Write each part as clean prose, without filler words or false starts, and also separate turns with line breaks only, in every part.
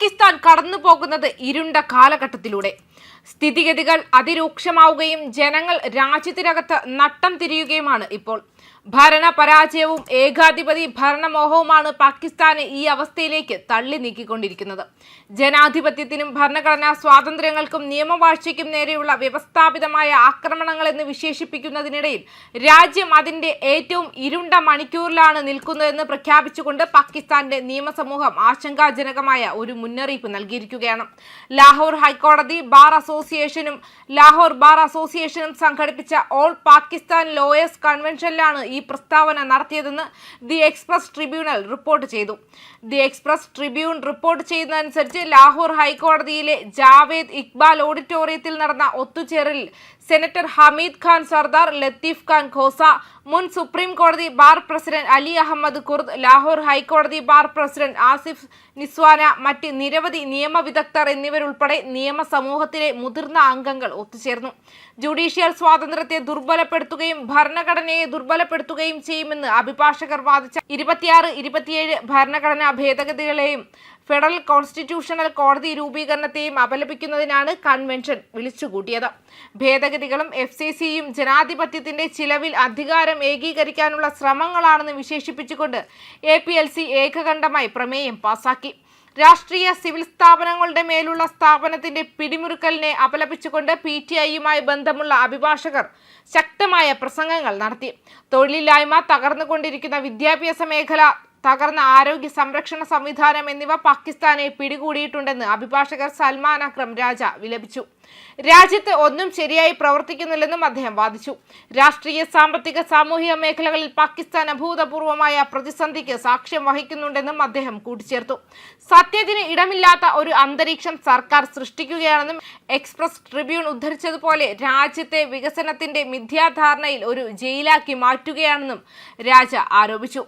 പാകിസ്ഥാൻ കടന്നുപോകുന്നത് ഇരുണ്ട കാലഘട്ടത്തിലൂടെ. സ്ഥിതിഗതികൾ അതിരൂക്ഷമാവുകയും ജനങ്ങൾ രാജ്യത്തിനകത്ത് നട്ടം തിരിയുകയുമാണ് ഇപ്പോൾ. ഭരണ പരാജയവും ഏകാധിപതി ഭരണമോഹവുമാണ് പാകിസ്ഥാനെ ഈ അവസ്ഥയിലേക്ക് തള്ളി നീക്കിക്കൊണ്ടിരിക്കുന്നത്. ജനാധിപത്യത്തിനും ഭരണഘടനാ സ്വാതന്ത്ര്യങ്ങൾക്കും നിയമവാഴ്ചയ്ക്കും നേരെയുള്ള വ്യവസ്ഥാപിതമായ ആക്രമണങ്ങൾ എന്ന് വിശേഷിപ്പിക്കുന്നതിനിടയിൽ രാജ്യം അതിന്റെ ഏറ്റവും ഇരുണ്ട മണിക്കൂറിലാണ് നിൽക്കുന്നതെന്ന് പ്രഖ്യാപിച്ചുകൊണ്ട് പാകിസ്ഥാന്റെ നിയമസമൂഹം ആശങ്കാജനകമായ ഒരു മുന്നറിയിപ്പ് നൽകിയിരിക്കുകയാണ്. ലാഹോർ ഹൈക്കോടതി ബാർ അസോസിയേഷനും സംഘടിപ്പിച്ച ഓൾ പാകിസ്ഥാൻ ലോയേഴ്സ് കൺവെൻഷനിലാണ് ഈ പ്രസ്താവന നടത്തിയതെന്ന് ദി എക്സ്പ്രസ് ട്രിബ്യൂണൽ റിപ്പോർട്ട് ചെയ്തു. ദി എക്സ്പ്രസ് ട്രിബ്യൂൺ റിപ്പോർട്ട് ചെയ്യുന്നതനുസരിച്ച് ലാഹോർ ഹൈക്കോടതിയിലെ ജാവേദ് ഇക്ബാൽ ഓഡിറ്റോറിയത്തിൽ നടന്ന ഒത്തുചേരലിൽ സെനറ്റർ ഹമീദ് ഖാൻ സർദാർ, ലത്തീഫ് ഖാൻ ഖോസ, മുൻ സുപ്രീം കോടതി ബാർ പ്രസിഡന്റ് അലി അഹമ്മദ് കുർദ്, ലാഹോർ ഹൈക്കോടതി ബാർ പ്രസിഡന്റ് ആസിഫ് നിസ്വാന, മറ്റ് നിരവധി നിയമവിദഗ്ധർ എന്നിവരുൾപ്പെടെ നിയമസമൂഹത്തിലെ മുതിർന്ന അംഗങ്ങൾ ഒത്തുചേർന്നു. ജുഡീഷ്യൽ സ്വാതന്ത്ര്യത്തെ ദുർബലപ്പെടുത്തുകയും ഭരണഘടനയെ ദുർബലപ്പെടുത്തുകയും ചെയ്യുമെന്ന് അഭിഭാഷകർ വാദിച്ച 26, 27 ഭരണഘടനാ ഭേദഗതികളെയും ഫെഡറൽ കോൺസ്റ്റിറ്റ്യൂഷണൽ കോടതി രൂപീകരണത്തെയും അപലപിക്കുന്നതിനാണ് കൺവെൻഷൻ വിളിച്ചുകൂട്ടിയത്. ഭേദഗതികളും FCCയും ജനാധിപത്യത്തിന്റെ ചിലവിൽ അധികാരം ഏകീകരിക്കാനുള്ള ശ്രമങ്ങളാണെന്ന് വിശേഷിപ്പിച്ചുകൊണ്ട് APLC ഏകകണ്ഠമായി പ്രമേയം പാസാക്കി. രാഷ്ട്രീയ സിവിൽ സ്ഥാപനങ്ങളുടെ മേലുള്ള സ്ഥാപനത്തിന്റെ പിടിമുറുക്കലിനെ അപലപിച്ചുകൊണ്ട് PTIയുമായി ബന്ധമുള്ള അഭിഭാഷകർ ശക്തമായ പ്രസംഗങ്ങൾ നടത്തി. തൊഴിലില്ലായ്മ, തകർന്നുകൊണ്ടിരിക്കുന്ന വിദ്യാഭ്യാസ മേഖല, തകർന്ന ആരോഗ്യ സംരക്ഷണ സംവിധാനം എന്നിവ പാകിസ്ഥാനെ പിടികൂടിയിട്ടുണ്ടെന്ന് അഭിഭാഷകർ സൽമാൻ അക്രം രാജ വിലപിച്ചു. രാജ്യത്ത് ഒന്നും ശരിയായി പ്രവർത്തിക്കുന്നില്ലെന്നും അദ്ദേഹം വാദിച്ചു. രാഷ്ട്രീയ, സാമ്പത്തിക, സാമൂഹിക മേഖലകളിൽ പാകിസ്ഥാൻ അഭൂതപൂർവമായ പ്രതിസന്ധിക്ക് സാക്ഷ്യം വഹിക്കുന്നുണ്ടെന്നും അദ്ദേഹം കൂട്ടിച്ചേർത്തു. സത്യത്തിന് ഇടമില്ലാത്ത ഒരു അന്തരീക്ഷം സർക്കാർ സൃഷ്ടിക്കുകയാണെന്നും എക്സ്പ്രസ് ട്രിബ്യൂൺ ഉദ്ധരിച്ചതുപോലെ രാജ്യത്തെ വികസനത്തിന്റെ മിഥ്യാധാരണയിൽ ഒരു ജയിലാക്കി മാറ്റുകയാണെന്നും രാജ ആരോപിച്ചു.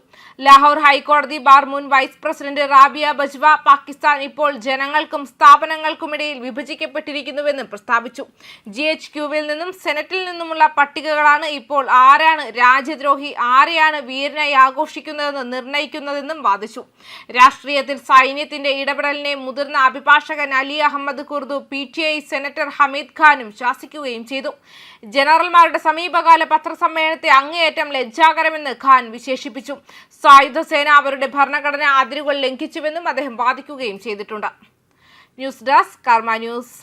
ലാഹോർ ഹൈക്കോടതി ബാർ മുൻ വൈസ് പ്രസിഡന്റ് റാബിയ ബജ്വ പാകിസ്ഥാൻ ഇപ്പോൾ ജനങ്ങൾക്കും സ്ഥാപനങ്ങൾക്കുമിടയിൽ വിഭജിക്കപ്പെട്ടിരിക്കുന്നുവെന്ന് പ്രസ്താവിച്ചു. GHQവിൽ നിന്നും സെനറ്റിൽ നിന്നുമുള്ള പട്ടികകളാണ് ഇപ്പോൾ ആരാണ് രാജ്യദ്രോഹി, ആരെയാണ് വീരനായി ആഘോഷിക്കുന്നതെന്ന് നിർണ്ണയിക്കുന്നതെന്നും വാദിച്ചു. രാഷ്ട്രീയത്തിൽ സൈന്യത്തിന്റെ ഇടപെടലിനെ മുതിർന്ന അഭിഭാഷകൻ അലി അഹമ്മദ് കുർദു, PTI സെനറ്റർ ഹമീദ് ഖാനും ശാസിക്കുകയും ചെയ്തു. ജനറൽമാരുടെ സമീപകാല പത്രസമ്മേളനത്തെ അങ്ങേയറ്റം ലജ്ജാകരമെന്ന് ഖാൻ വിശേഷിപ്പിച്ചു. സായുധ സേന അവരുടെ ഭരണഘടനാ അതിരുകൾ ലംഘിച്ചുവെന്നും അദ്ദേഹം വാദിക്കുകയും ചെയ്തിട്ടുണ്ട്. ന്യൂസ് ഡെസ്ക് കർമ്മ ന്യൂസ്.